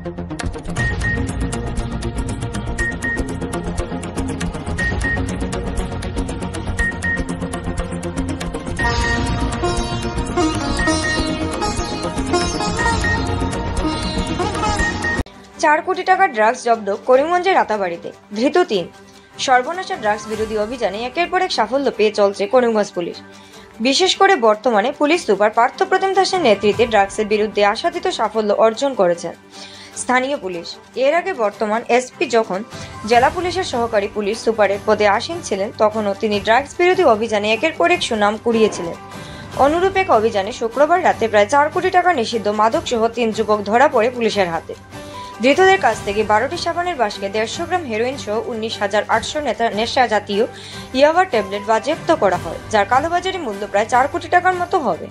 4 কোটি টাকার ড্রাগস জব্দ করিমগঞ্জের রাতাবাড়িতে, ধৃত 3। সর্বনাশা ড্রাগস বিরোধী অভিযানে একের পর এক সাফল্য পেয়ে চলছে করিমগঞ্জ পুলিশ। বিশেষ করে বর্তমানে পুলিশ সুপার পার্থপ্রতিম দাসের নেতৃত্বে ড্রাগসের বিরুদ্ধে আশাতীত সাফল্য অর্জন করেছেন স্থানীয় পুলিশ। এর আগে বর্তমান এসপি যখন জেলা পুলিশের সহকারী পুলিশ সুপারের পদে আসীন ছিলেন, তখনও তিনি ড্রাগস বিরোধী অভিযানে একের পর এক সুনাম কুড়িয়েছিলেন। অনুরূপ এক অভিযানে শুক্রবার রাতে প্রায় 4 কোটি টাকা নিষিদ্ধ মাদক সহ 3 যুবক ধরা পড়ে পুলিশের হাতে। ধৃতদের কাছ থেকে 12টি সাবানের বাস্কে 150 গ্রাম হেরোইন সহ 19,800 নেশা জাতীয় ইয়াবা ট্যাবলেট বাজেয়াপ্ত করা হয়, যার কালোবাজারি মূল্য প্রায় 4 কোটি টাকার মতো হবে।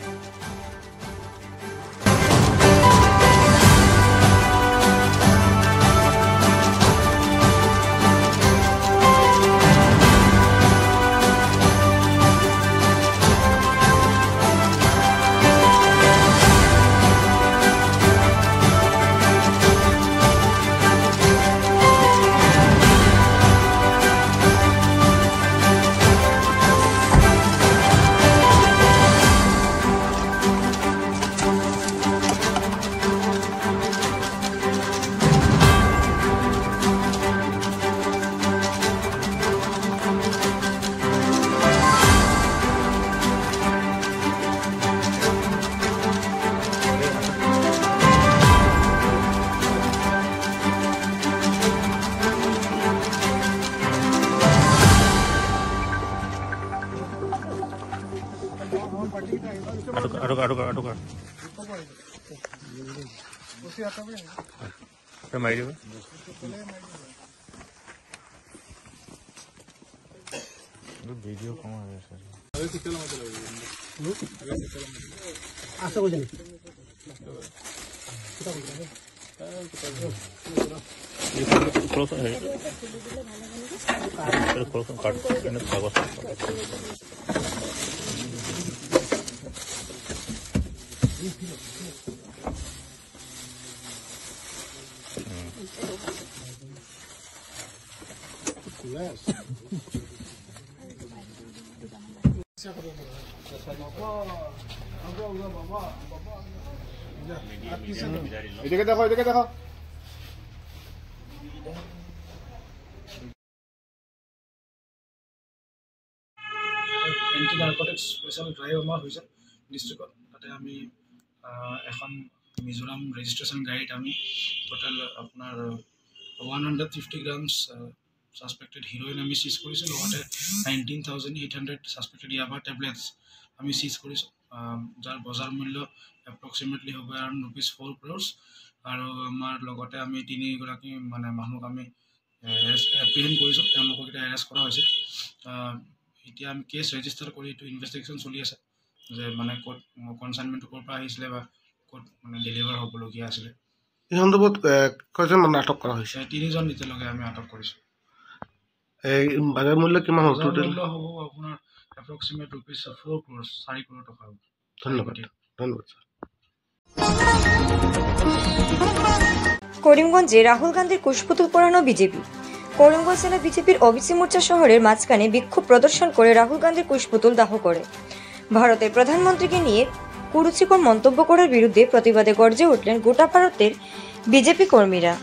ভিডিও কম এদিকে দেখো, এদিকে দেখো। এন্টি নাৰ্কটিক্স স্পেচিয়েল ড্ৰাইভ আমাৰ হৈছে ডিষ্ট্ৰিক্টত। তাতে আমি এখন মিজোৰাম ৰেজিষ্ট্ৰেশ্যন গাড়ীত আমি টোটেল আপোনাৰ 150 গ্ৰামছ ছাছপেক্টেড হিৰ'ইন আমি চিজ কৰিছোঁ। লগতে 19,800 ছাছপেক্টেড ইয়াবা টেবলেটছ আমি চিজ কৰিছোঁ, যাৰ বজাৰ মূল্য এপ্ৰক্সিমেটলি হ'ব এৰাউণ্ড ₹4 crores। আৰু আমাৰ লগতে আমি 3গৰাকী মানুহক আমি এপ্ৰিহেণ্ড কৰিছোঁ, তেওঁলোকক এতিয়া এৰেষ্ট কৰা হৈছে। এতিয়া আমি কেছ ৰেজিষ্টাৰ কৰি এইটো ইনভেষ্টিগেশ্যন চলি আছে যে ক'ত কনচাইনমেণ্টটো ক'ৰ পৰা আহিছিলে বা ক'ত ডেলিভাৰ হ'বলগীয়া আছিলে। এই সন্দৰ্ভত কেইজন মানুহ আটক কৰা হৈছে? 3জন এতিয়ালৈকে আমি আটক কৰিছোঁ। বাজাৰ মূল্য কিমান হ'ব? মূল্য হ'ব আপোনাৰ এপ্ৰক্সিমেট ₹4 crores, 4 কোটি টকা হ'ব। ধন্যবাদ, ধন্যবাদ। করিমগঞ্জে রাহুল গান্ধীর কুশপুতুল পোড়ানো বিজেপি। করিমগঞ্জ জেলা বিজেপির ওবিসি মোর্চা শহরের মাঝখানে বিক্ষোভ প্রদর্শন করে রাহুল গান্ধীর কুশপুতুল দাহ করে ভারতের প্রধানমন্ত্রীকে নিয়ে কুরুচিকর মন্তব্য করার বিরুদ্ধে প্রতিবাদে গর্জে উঠলেন গোটা ভারতের বিজেপি কর্মীরা।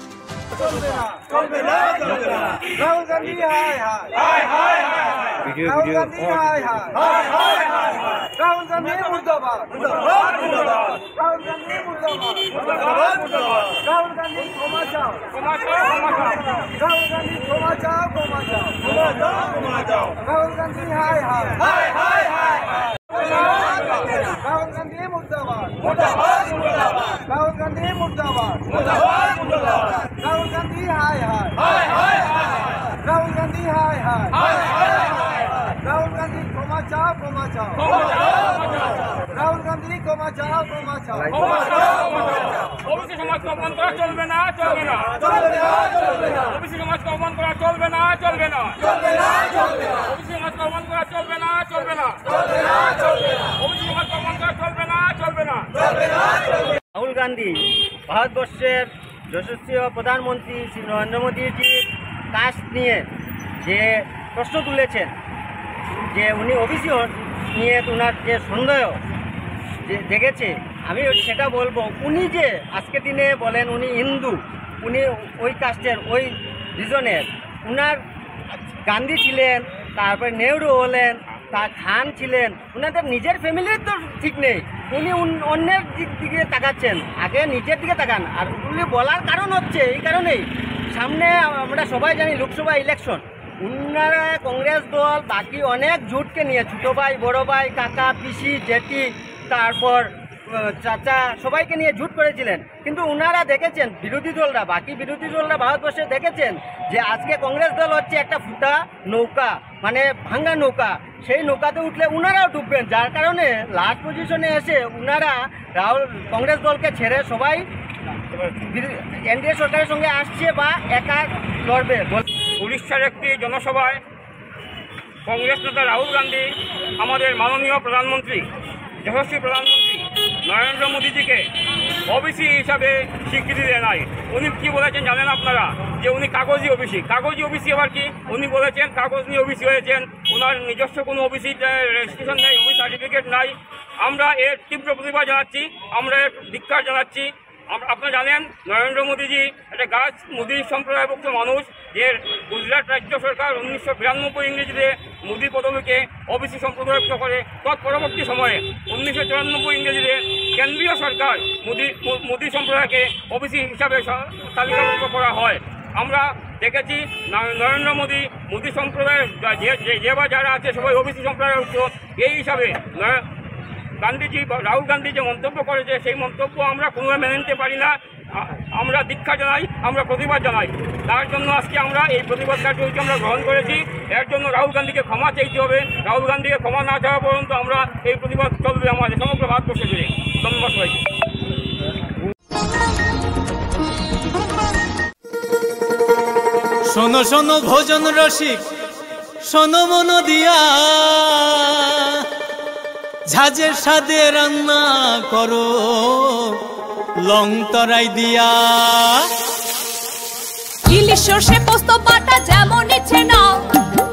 ওবিসি সমাজ কে অপমান করা চলবে না, চলবে না, ওবিসি সমাজ কে অপমান করা চলবে না, চলবে না, ওবিসি সমাজ কে অপমান করা চলবে না, চলবে না, ওবিসি সমাজ কে অপমান করা চলবে না, চলবে না। রাহুল গান্ধী ভারতবর্ষের যশস্বী প্রধানমন্ত্রী শ্রী নরেন্দ্র মোদীজির কাস্ট নিয়ে যে প্রশ্ন তুলেছেন, যে উনি ওবিসি নিয়ে ওনার যে সন্দেহ যে জেগেছে, আমি সেটা বলবো, উনি যে আজকের দিনে বলেন উনি হিন্দু, উনি ওই কাস্টের ওই রিজনের, উনার গান্ধী ছিলেন, তারপরে নেহরু হলেন, তার খান ছিলেন, ওনাদের নিজের ফ্যামিলির তো ঠিক নেই, উনি অন্যের দিকে তাকাচ্ছেন, আগে নিজের দিকে তাকান। আর উনি বলার কারণ হচ্ছে এই কারণেই, সামনে আমরা সবাই জানি লোকসভা ইলেকশন, উনারা কংগ্রেস দল বাকি অনেক জোটকে নিয়ে, ছোটো ভাই, বড় ভাই, কাকা, পিসি, জেঠি, তারপর চাচা, সবাইকে নিয়ে জোট করেছিলেন। কিন্তু ওনারা দেখেছেন, বাকি বিরোধী দলরা ভারতবর্ষে দেখেছেন যে আজকে কংগ্রেস দল হচ্ছে একটা ফুটা নৌকা, মানে ভাঙ্গা নৌকা, সেই নৌকাতে উঠলে ওনারাও ডুববেন। যার কারণে লাস্ট পজিশনে এসে ওনারা কংগ্রেস দলকে ছেড়ে সবাই এনডিএ সরকারের সঙ্গে আসছে বা একা লড়বে। উড়িষ্যার একটি জনসভায় কংগ্রেস নেতা রাহুল গান্ধী আমাদের মাননীয় প্রধানমন্ত্রী, যশস্বী প্রধানমন্ত্রী নরেন্দ্র মোদীজিকে ওবিসি হিসাবে স্বীকৃতি দেয় নাই। উনি কী বলেছেন জানেন আপনারা? যে উনি কাগজি ওবিসি। কাগজি ওবিসি আবার কি? উনি বলেছেন কাগজ নিয়ে ওবিসি হয়েছেন, ওনার নিজস্ব কোনো ওবিসি রেজিস্ট্রেশন নেই, ওবিসি সার্টিফিকেট নাই। আমরা এর তীব্র প্রতিবাদ জানাচ্ছি, আমরা এর ধিক্কার জানাচ্ছি। আপনারা জানেন নরেন্দ্র মোদীজি একটা মোদী সম্প্রদায়ভুক্ত মানুষ, যে গুজরাট রাজ্য সরকার 1992 ইংরেজিতে মোদী পদবীকে ওবিসি সম্প্রদায়ভুক্ত করে। তৎপরবর্তী সময়ে 1994 ইংরেজিতে কেন্দ্রীয় সরকার মোদী সম্প্রদায়কে ওবিসি হিসাবে তালিকাভুক্ত করা হয়। আমরা দেখেছি নরেন্দ্র মোদী সম্প্রদায়ের যে বা যারা আছে সবাই ওবিসি সম্প্রদায়ভুক্ত। এই হিসাবে রাহুল গান্ধী যে মন্তব্য করেছে, সেই মন্তব্য আমরা কোনোভাবে মেনে নিতে পারি না। আমরা দীক্ষা জানাই, আমরা প্রতিবাদ জানাই। তার জন্য আজকে আমরা এই প্রতিবাদ কার্যসূচি আমরা গ্রহণ করেছি। এর জন্য রাহুল গান্ধীকে ক্ষমা চাইতে হবে। রাহুল গান্ধীকে ক্ষমা না চাওয়া পর্যন্ত আমরা এই প্রতিবাদ চলবে আমাদের সমগ্র ভারতবর্ষে জুড়ে। ধন্যবাদ সবাইকে। শোনো শোনো ভোজন রসিক, শোনো মন দিয়া, ঝাঁঝের স্বাদে রান্না করো লং তরাই দিয়া। ইলিশ সর্ষে পোস্ত বাটা যেমন ইচ্ছে নাও,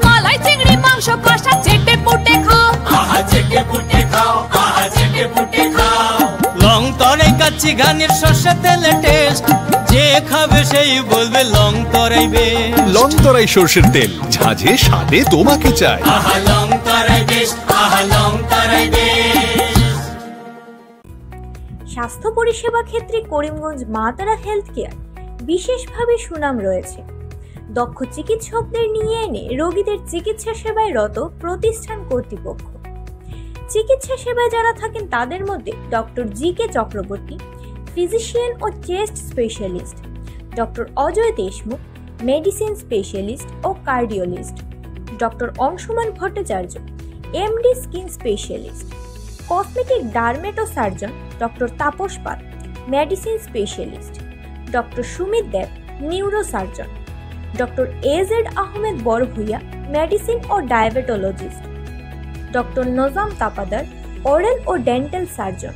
মালাই চিংড়ি মাংস কষা চেটে পুটে খাও, আহা চেটে পুটে খাও, আহা চেটে পুটে খাও। লং তরাই কাচ্চি ঘানির সর্ষে তেলে টেস্ট, যে খাবে সেই বলবে লং তরাই বেশ। লং তরাই সর্ষের তেল, ঝাঁঝে স্বাদে তোমাকে চাই। আহা লং তরাই বেশ, আহা লং তরাই বেশ। স্বাস্থ্য পরিষেবা ক্ষেত্রে করিমগঞ্জ মা তারা হেলথ কেয়ার বিশেষভাবে সুনাম রয়েছে। দক্ষ চিকিৎসকদের নিয়ে এনে রোগীদের চিকিৎসা সেবায় রত প্রতিষ্ঠান কর্তৃপক্ষ। চিকিৎসা সেবায় যারা থাকেন তাদের মধ্যে ডক্টর জি.কে. চক্রবর্তী, ফিজিশিয়ান ও chest specialist, doctor Ajay Deshmukh, medicine specialist ও cardiologist, doctor Anshuman Bhattacharya, MD skin specialist, cosmetic dermato surgeon doctor Tapas Pal, medicine specialist, doctor Sumit Deb, neuro surgeon, doctor AZ Ahmed Barbhuiya, medicine ও diabetologist, doctor Nazam Tapadar, oral ও dental surgeon,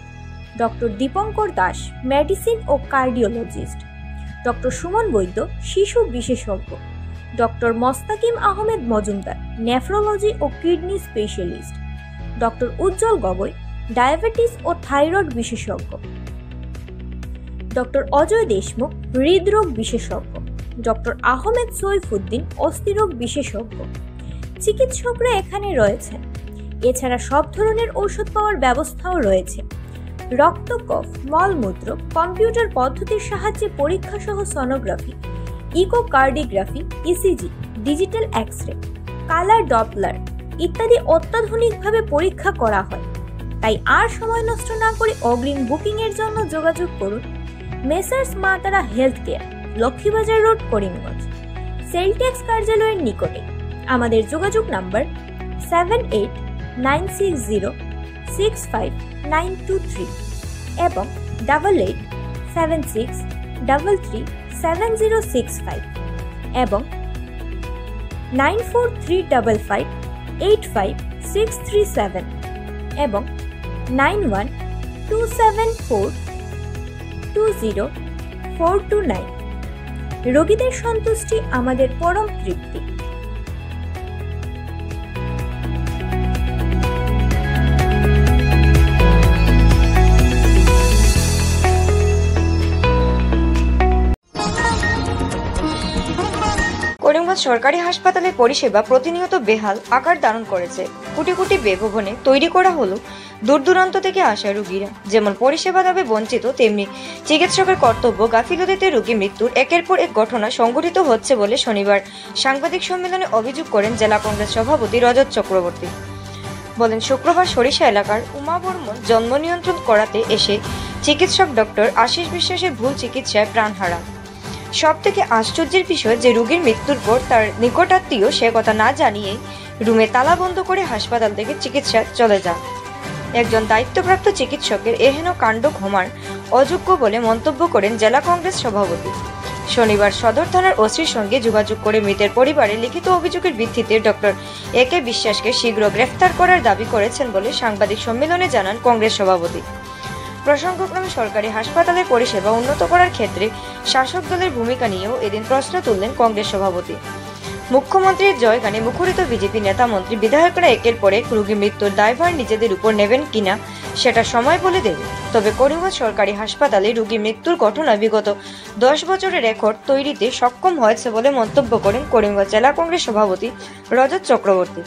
doctor Dipankar Das, medicine ও cardiologist, doctor Suman Baidya, শিশু বিশেষজ্ঞ, doctor Mostakim Ahmed Majumder, nephrology ও kidney specialist, doctor উজ্জ্বল Gogoi, diabetes ও thyroid বিশেষজ্ঞ, doctor Ajay Deshmukh, হৃদরোগ বিশেষজ্ঞ, doctor Ahmed Saifuddin, অস্থিরোগ বিশেষজ্ঞ। চিকিৎসকরা এখানে রয়েছেন। এছাড়া সব ধরনের ঔষধ পাওয়ার ব্যবস্থাও রয়েছে। রক্ত, কফ, মলমূত্র, কম্পিউটার পদ্ধতির সাহায্যে পরীক্ষা সহ sonography, echocardiography, ECG, digital X-ray, colour Doppler ইত্যাদি অত্যাধুনিকভাবে পরীক্ষা করা হয়। তাই আর সময় নষ্ট না করে অগ্রিম বুকিং এর জন্য যোগাযোগ করুন মেসার্স মা তারা health care, Laxmibazar road, Karimganj, sell tax কার্যালয়ের নিকটে। আমাদের যোগাযোগ নাম্বার 7896065923 এবং 8876337065 এবং 9435585637 এবং 9127420520 429। রোগীদের সন্তুষ্টি আমাদের পরম তৃপ্তি। করিমগঞ্জ সরকারি হাসপাতালের পরিষেবা প্রতিনিয়ত বেহাল আকার ধারণ করেছে। কোটি কোটি ব্যয়বহুলে তৈরি করা হলো দূর দূরান্ত থেকে আসা রোগীরা যেমন পরিষেবা লাভে বঞ্চিত, তেমনি চিকিৎসকের কর্তব্য গাফিলতিতে রোগী মৃত্যুর একের পর এক ঘটনা সংঘটিত হচ্ছে বলে শনিবার সাংবাদিক সম্মেলনে অভিযোগ করেন জেলা কংগ্রেস সভাপতি রজত চক্রবর্তী। বলেন, শুক্রবার সরিষা এলাকার উমা বর্মন জন্ম নিয়ন্ত্রণ করাতে এসে চিকিৎসক ডক্টর আশিস বিশ্বাসের ভুল চিকিৎসায় প্রাণ হারান। সব থেকে আশ্চর্যের বিষয় যে রোগীর মৃত্যুর পর তার নিকটাত্মীয় সে কথা না জানিয়েই রুমে তালা বন্ধ করে হাসপাতাল থেকে চিকিৎসা চলে যান। একজন দায়িত্বপ্রাপ্ত চিকিৎসকের এহেন কাণ্ড ক্ষমার অযোগ্য বলে মন্তব্য করেন জেলা কংগ্রেস সভাপতি। শনিবার সদর থানার ওসির সঙ্গে যোগাযোগ করে মৃতের পরিবারে লিখিত অভিযোগের ভিত্তিতে ডক্টর একে বিশ্বাসকে শীঘ্র গ্রেফতার করার দাবি করেছেন বলে সাংবাদিক সম্মেলনে জানান কংগ্রেস সভাপতি। প্রসঙ্গক্রমে সরকারি হাসপাতালের পরিষেবা উন্নত করার ক্ষেত্রে শাসক দলের ভূমিকা নিয়েও এদিন প্রশ্ন তুললেন কংগ্রেস সভাপতি। মুখ্যমন্ত্রীর জয়গানে মুখরিত বিজেপি নেতা মন্ত্রী বিধায়করা একের পর এক রোগী মৃত্যুর দায়ভার নিজেদের উপর নেবেন কিনা সেটা সময় বলে দেবে। তবে করিমগঞ্জ সরকারি হাসপাতালে রোগী মৃত্যুর ঘটনা বিগত 10 বছরের রেকর্ড তৈরিতে সক্ষম হয়েছে বলে মন্তব্য করেন করিমগঞ্জ জেলা কংগ্রেস সভাপতি রজত চক্রবর্তী।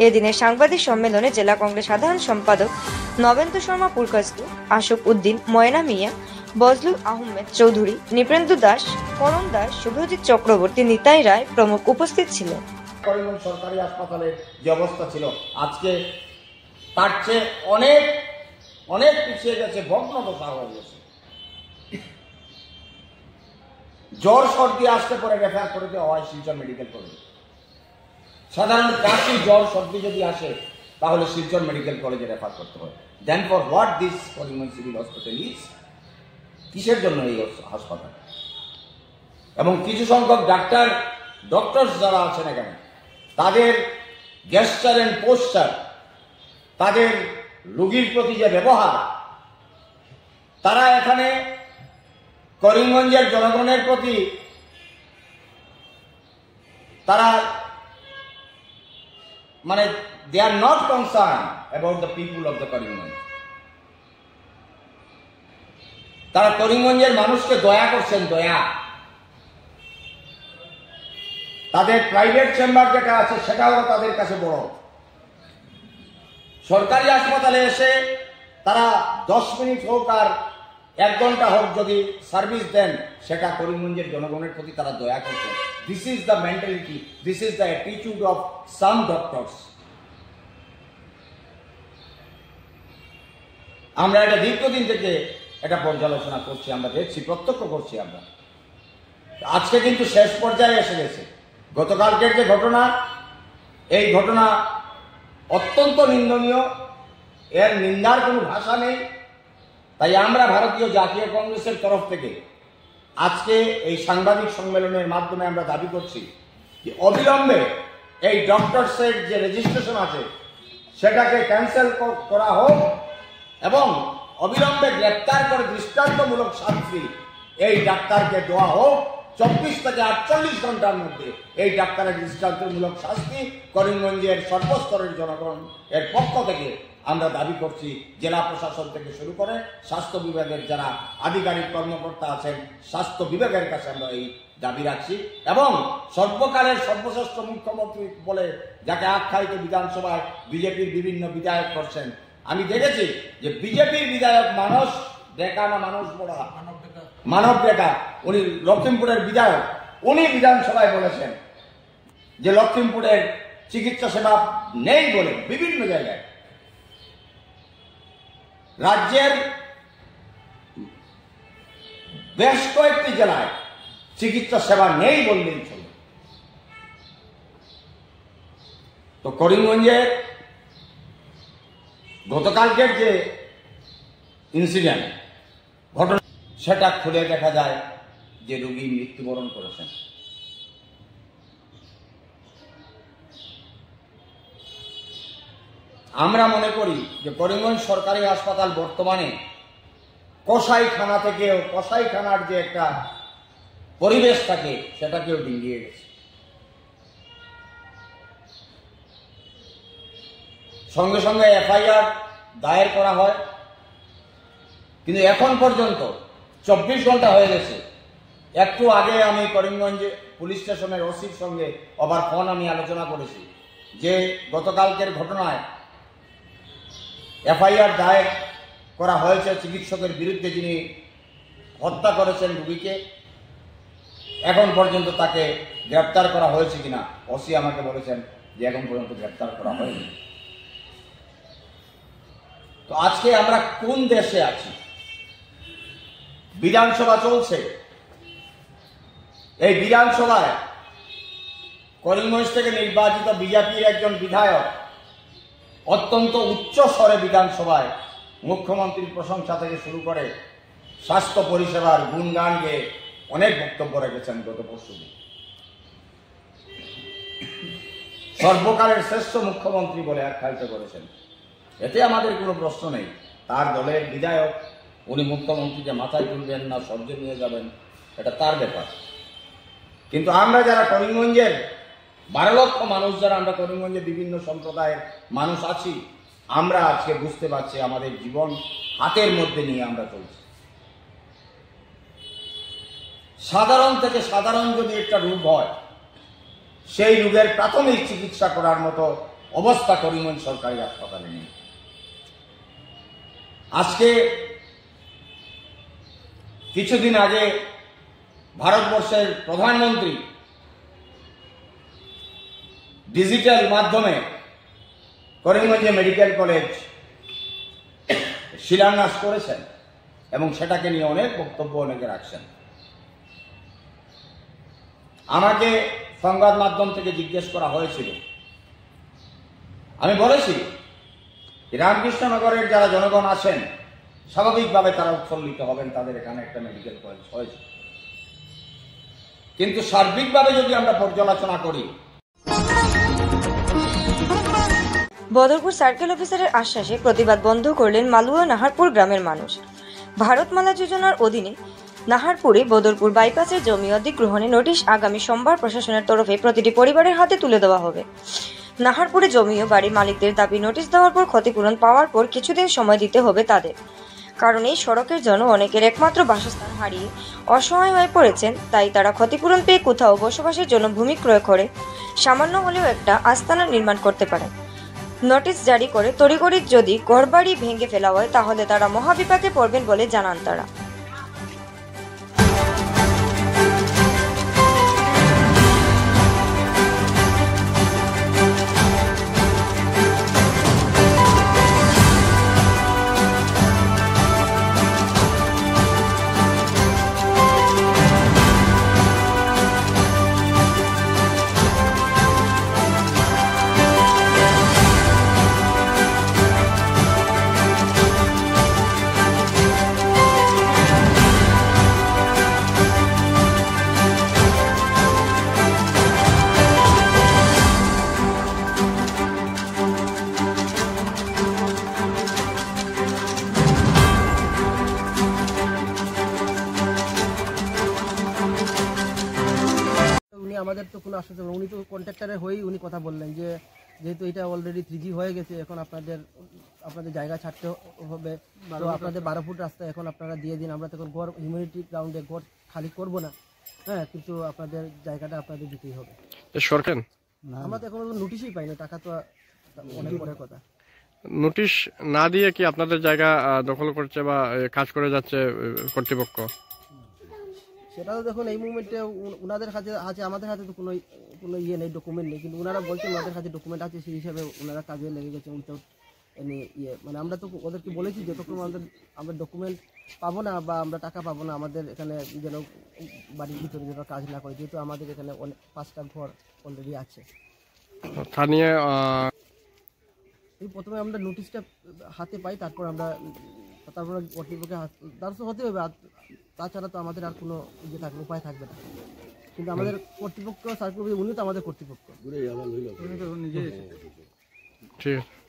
এদিনের সাংবাদিক সম্মেলনে জেলা কংগ্রেস সাধারণ সম্পাদক নবেন্দু শর্মা পুরকাস্তু, আশোক উদ্দিন, ময়না মিয়া, বজলুল আহমেদ চৌধুরী, নৃপেন্দু দাস, করণ দাস, শুভজিৎ চক্রবর্তী, নিতাই রায় প্রমুখ উপস্থিত ছিলেন। করিমগঞ্জ সরকারি হাসপাতালের যে অবস্থা ছিল আজকে তার চেয়ে অনেক অনেক পিছিয়ে গেছে, ভগ্ন দশা হয়ে গেছে। জ্বর সর্দি আসতে পরে রেফার করে দেওয়া হয় শিলচর মেডিকেল কলেজ। সাধারণ কাশি জ্বর সর্দি যদি আসে তাহলে শিলচর মেডিকেল কলেজে রেফার করতে হয়। Then for what this Karimganj civil hospital is, কিসের জন্য এই হাসপাতাল? এবং কিছু সংখ্যক ডক্টর যারা আছেন এখানে, তাদের গেস্টার এন্ড পোস্টার, তাদের রোগীর প্রতি যে ব্যবহার, তারা এখানে করিমগঞ্জের জনগণের প্রতি তারা মানে they are not concerned about the people of the Karimganj. তারা করিমগঞ্জের মানুষকে দয়া করছেন, দয়া। তাদের প্রাইভেট চেম্বার যেটা আছে সেটাও তাদের কাছে বড়। সরকারি হাসপাতালে এসে তারা 10 মিনিট হোক আর 1 ঘন্টা হোক যদি সার্ভিস দেন, সেটা করিমগঞ্জের জনগণের প্রতি তারা দয়া করছেন। This is the mentality, this is the attitude of some doctors. আমরা এটা দীর্ঘদিন থেকে এটা পর্যালোচনা করছি, আমরা দেখছি, প্রত্যক্ষ করছি আমরা। আজকে কিন্তু শেষ পর্যায়ে এসে গেছে। গতকালকের যে ঘটনা, এই ঘটনা অত্যন্ত নিন্দনীয়, এর নিন্দার কোনো ভাষা নেই। তাই আমরা ভারতীয় জাতীয় কংগ্রেসের তরফ থেকে আজকে এই সাংবাদিক সম্মেলনের মাধ্যমে আমরা দাবি করছি যে অবিলম্বে এই ডক্টরসের যে রেজিস্ট্রেশন আছে সেটাকে ক্যান্সেল করা হোক এবং অবিলম্বে গ্রেপ্তার করে দৃষ্টান্তমূলক শাস্তি এই ডাক্তারকে দেওয়া হোক। 24 থেকে 48 ঘন্টার মধ্যে এই ডাক্তারের দৃষ্টান্তমূলক শাস্তি করিমগঞ্জের সর্বস্তরের জনগণ এর পক্ষ থেকে আমরা দাবি করছি। জেলা প্রশাসন থেকে শুরু করে স্বাস্থ্য বিভাগের যারা আধিকারিক কর্মকর্তা আছেন, স্বাস্থ্য বিভাগের কাছে আমরা এই দাবি রাখছি। এবং সর্বকালের সর্বশ্রেষ্ঠ মুখ্যমন্ত্রী বলে যাকে আখ্যায়িত বিধানসভায় বিজেপির বিভিন্ন বিধায়ক করছেন, আমি দেখেছি যে বিজেপির বিধায়ক মানব ডেকা, উনি লক্ষিমপুরের বিধায়ক, উনি বিধানসভায় বলেছেন যে লক্ষিমপুরের চিকিৎসা সেবা নেই বলে বিভিন্ন জায়গায়। রাজ্যের বেশ কয়েকটি জেলায় চিকিৎসা সেবা নেই বললেই চলে। তো করিমগঞ্জের গতকালকের যে ইনসিডেন্ট ঘটনা, সেটা খুলে দেখা যায় যে রোগী মৃত্যুবরণ করেছেন। আমরা মনে করি যে করিমগঞ্জ সরকারি হাসপাতাল বর্তমানে কসাইখানা থেকেও কসাইখানার যে একটা পরিবেশ থাকে সেটাকেও ডিঙ্গিয়ে গেছে। সঙ্গে সঙ্গে এফআইআর দায়ের করা হয়, কিন্তু এখন পর্যন্ত 24 ঘন্টা হয়ে গেছে। একটু আগে আমি করিমগঞ্জ পুলিশ স্টেশনের ওসির সঙ্গে ওভার ফোন আমি আলোচনা করেছি যে গতকালকের ঘটনায় এফআইআর দায়ের করা হয়েছে চিকিৎসকের বিরুদ্ধে, যিনি হত্যা করেছেন রোগীকে। এখন পর্যন্ত তাকে গ্রেপ্তার করা হয়েছে কিনা ওসি আমাকে বলেছেন যে এখন পর্যন্ত গ্রেপ্তার করা হয়নি। তো আজকে আমরা কোন দেশে আছি? বিধানসভা চলছে, এই বিধানসভায় করিমগঞ্জ থেকে নির্বাচিত বিজেপির একজন বিধায়ক অত্যন্ত উচ্চ স্বরে বিধানসভায় মুখ্যমন্ত্রীর প্রশংসা থেকে শুরু করে স্বাস্থ্য পরিষেবার গুণগান গেয়ে অনেক বক্তব্য রেখেছেন গত পরশুদিন। সর্বকালের শ্রেষ্ঠ মুখ্যমন্ত্রী বলে আখ্যায়িত করেছেন। এতে আমাদের কোনো প্রশ্ন নেই। তার দলের বিধায়ক, উনি মুখ্যমন্ত্রীকে মাথায় তুলবেন না সর্জে নিয়ে যাবেন, এটা তার ব্যাপার। কিন্তু আমরা যারা করিমগঞ্জের 12 লক্ষ মানুষ, যারা আমরা করিমগঞ্জের বিভিন্ন সম্প্রদায়ের মানুষ আছি, আমরা আজকে বুঝতে পারছি আমাদের জীবন হাতের মধ্যে নিয়ে আমরা চলছি। সাধারণ থেকে সাধারণ যদি একটা রোগ হয়, সেই রোগের প্রাথমিক চিকিৎসা করার মতো অবস্থা করিমগঞ্জ সরকারি হাসপাতালে নেই। আজকে কিছুদিন আগে ভারতবর্ষের প্রধানমন্ত্রী ডিজিটাল মাধ্যমে করিমগঞ্জে মেডিকেল কলেজ শিলান্যাস করেছেন এবং সেটাকে নিয়ে অনেক বক্তব্য অনেকে রাখছেন। আমাকে সংবাদ মাধ্যম থেকে জিজ্ঞেস করা হয়েছিল, আমি বলেছি রামকৃষ্ণনগরের যারা জনগণ আছেন স্বাভাবিকভাবে তারা উৎফুল্লিত হবেন, তাদের এখানে একটা মেডিকেল কলেজ হয়েছে। কিন্তু সার্বিকভাবে যদি আমরা পর্যালোচনা করি, বদরপুর সার্কেল অফিসারের আশ্বাসে প্রতিবাদ বন্ধ করলেন মালুয়া নাহারপুর গ্রামের মানুষ। ভারতমালা যোজনার অধীনে নাহারপুরে বদরপুর বাইপাসের জমি অধিগ্রহণে নোটিশ আগামী সোমবার প্রশাসনের তরফে প্রতিটি পরিবারের হাতে তুলে দেওয়া হবে। নাহারপুরে জমি ও বাড়ির মালিকদের দাবি নোটিশ দেওয়ার পর ক্ষতিপূরণ পাওয়ার পর কিছুদিন সময় দিতে হবে তাদের, কারণ এই সড়কের জন্য অনেকের একমাত্র বাসস্থান হারিয়ে অসহায় হয়ে পড়েছেন। তাই তারা ক্ষতিপূরণ পেয়ে কোথাও বসবাসের জন্য ভূমি ক্রয় করে সামান্য হলেও একটা আস্তানা নির্মাণ করতে পারেন। নোটিশ জারি করে তড়িঘড়ি যদি ঘরবাড়ি ভেঙে ফেলা হয় তাহলে তারা মহাবিপাকে পড়বেন বলে জানান তারা। আমাদের তো কোনো আশ্বাস, উনি তো কন্ট্রাক্টরের হয়েই উনি কথা বললেন যে যেহেতু এটা অলরেডি 3G হয়ে গেছে, এখন আপনাদের জায়গা ছাড়তে হবে, তো আপনাদের 12 ফুট রাস্তা এখন আপনারা দিয়ে দিন, আমরা তখন ঘর হিউম্যানিটি গ্রাউন্ডে ঘর খালি করবো না, হ্যাঁ, কিন্তু আপনাদের জায়গাটা আপনাদের দিতেই হবে। সরকার আমরা তো এখন নোটিশই পাইনি, টাকা তো অনেক পরের কথা। নোটিশ না দিয়ে কি আপনাদের জায়গা দখল করছে বা কাজ করে যাচ্ছে কর্তৃপক্ষ? সেটা তো দেখুন এই মুভমেন্টে ওনাদের কাছে আছে, আমাদের হাতে তো কোনো ইয়ে নেই, ডকুমেন্ট নেই, কিন্তু ওনারা বলছেন ওনাদের কাছে ডকুমেন্ট আছে, সেই হিসাবে ওনারা কাজে লেগে গেছে উইথাউট এনি ইয়ে। মানে আমরা তো ওদেরকে বলেছি যতক্ষণ আমরা ডকুমেন্ট পাবো না বা আমরা টাকা পাবো না, আমাদের এখানে যেন বাড়ির ভিতরে যেন কাজ না করে, যেহেতু আমাদের এখানে 5টা ঘর অলরেডি আছে। এই প্রথমে আমরা নোটিশটা হাতে পাই, তারপর কর্তৃপক্ষের দ্বারস্থ হতে হবে, তাছাড়া তো আমাদের আর কোনো ইয়ে থাকবে, উপায় থাকবে না। কিন্তু আমাদের কর্তৃপক্ষ সার্কেল উনি তো আমাদের কর্তৃপক্ষ। ঠিক আছে।